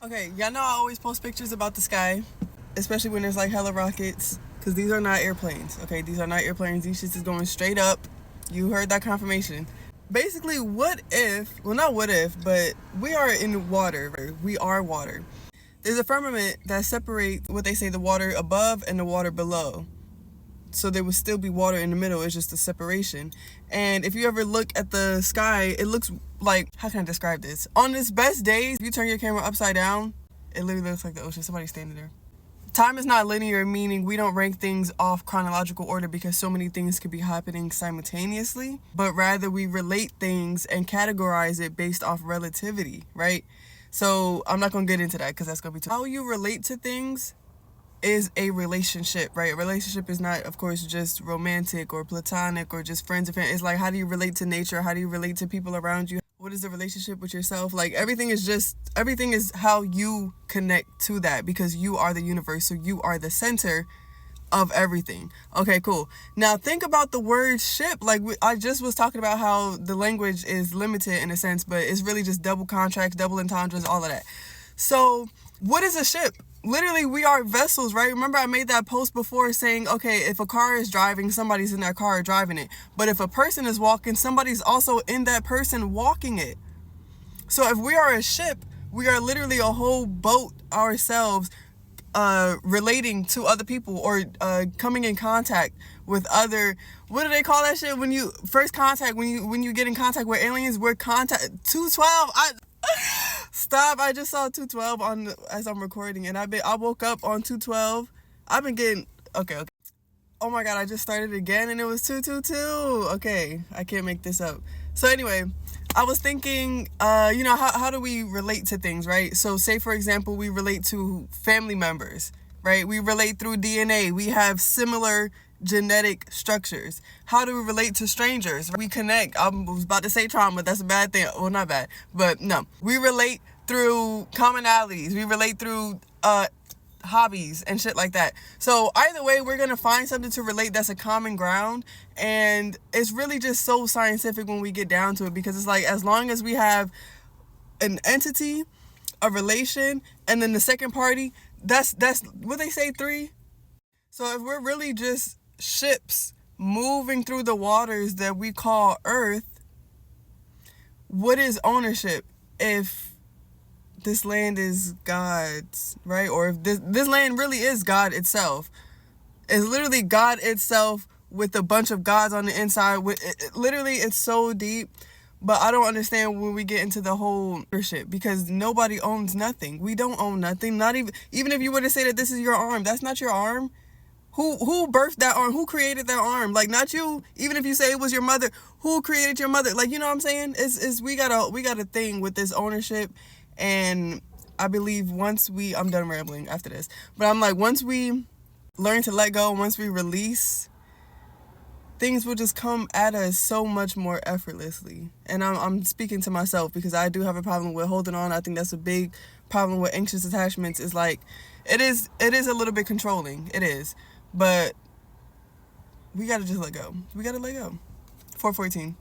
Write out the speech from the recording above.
Okay, y'all know I always post pictures about the sky, especially when there's like hella rockets, because these are not airplanes, okay? These are not airplanes. These shits is going straight up. You heard that confirmation. Basically, what if, well, not what if, but we are in water. We are water. There's a firmament that separates what they say the water above and the water below. So there would still be water in the middle. It's just a separation. And if you ever look at the sky, it looks like, how can I describe this? On its best days, if you turn your camera upside down, it literally looks like the ocean. Somebody's standing there. Time is not linear, meaning we don't rank things off chronological order because so many things could be happening simultaneously, but rather we relate things and categorize it based off relativity, right? So I'm not going to get into that because that's going to be too... How you relate to things is a relationship, right? A relationship is not, of course, just romantic or platonic or just friends and family. It's like, how do you relate to nature? How do you relate to people around you? What is the relationship with yourself? Like, everything is how you connect to that, because you are the universe, so you are the center of everything. Okay, cool. Now think about the word ship. Like, I just was talking about how the language is limited in a sense, but it's really just double contracts, double entendres, all of that. So what is a ship? Literally, we are vessels, right? Remember I made that post before saying, okay, if a car is driving, somebody's in that car driving it. But if a person is walking, somebody's also in that person walking it. So if we are a ship, we are literally a whole boat ourselves, relating to other people or coming in contact with other, what do they call that shit? When you first contact, when you get in contact with aliens, we're contact 212. Stop, I just saw 212 as I'm recording, and I woke up on 212. I've been getting okay. Oh my god, I just started again and it was 222. Okay, I can't make this up. So anyway, I was thinking, how do we relate to things, right? So say, for example, we relate to family members, right? We relate through DNA. We have similar genetic structures. How do we relate to strangers? We connect. I was about to say trauma. That's a bad thing. Well, not bad, but no. We relate through commonalities. We relate through hobbies and shit like that. So either way, we're gonna find something to relate that's a common ground, and it's really just so scientific when we get down to it, because it's like, as long as we have an entity, a relation, and then the second party, that's what they say, three. So if we're really just ships moving through the waters that we call Earth, what is ownership if this land is God's, right? Or if this land really is God itself. It's literally God itself with a bunch of gods on the inside. Literally, it's so deep. But I don't understand when we get into the whole ownership, because nobody owns nothing. We don't own nothing. Not even if you were to say that this is your arm, that's not your arm. Who birthed that arm? Who created that arm? Like, not you. Even if you say it was your mother, who created your mother? Like, you know what I'm saying? We got a thing with this ownership. And I believe I'm done rambling after this, but I'm like, once we learn to let go, once we release, things will just come at us so much more effortlessly. And I'm speaking to myself, because I do have a problem with holding on. I think that's a big problem with anxious attachments. Is like, it is a little bit controlling. It is, but we gotta just let go. We gotta let go. 414.